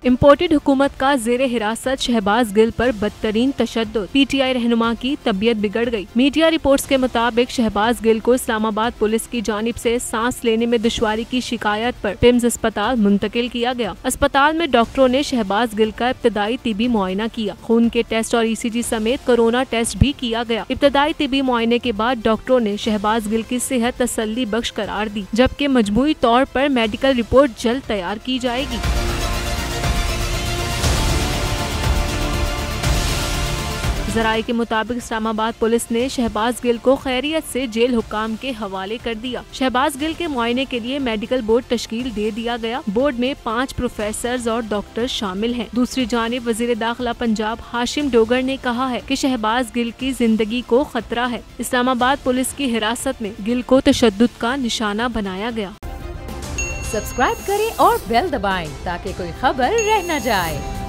Imported हुकूमत का जेर हिरासत शहबाज गिल पर बदतरीन तशद्दुद, पीटीआई रहनुमा की तबीयत बिगड़ गई। मीडिया रिपोर्ट्स के मुताबिक शहबाज गिल को इस्लामाबाद पुलिस की जानिब से सांस लेने में दुश्वारी की शिकायत पर पिम्स अस्पताल मुंतकिल किया गया। अस्पताल में डॉक्टरों ने शहबाज गिल का इब्तदाई तिबी मुआयना किया। खून के टेस्ट और ईसीजी समेत कोरोना टेस्ट भी किया गया। इब्तदाई तिबी मुआयने के बाद डॉक्टरों ने शहबाज गिल की सेहत तसल्ली बख्श करार दी, जबकि मजमूई तौर पर मेडिकल रिपोर्ट जल्द तैयार की जाएगी। जराये के मुताबिक इस्लामाबाद पुलिस ने शहबाज गिल को खैरियत से जेल हुक्काम के हवाले कर दिया। शहबाज गिल के मुआयने के लिए मेडिकल बोर्ड तश्कील दे दिया गया। बोर्ड में 5 प्रोफेसर और डॉक्टर शामिल हैं। दूसरी जानिब वजीर दाखिला पंजाब हाशिम डोगर ने कहा है कि शहबाज गिल की जिंदगी को खतरा है। इस्लामाबाद पुलिस की हिरासत में गिल को तशद्दुद का निशाना बनाया गया। सब्सक्राइब करें और बेल दबाएं ताकि कोई खबर रह न जाए।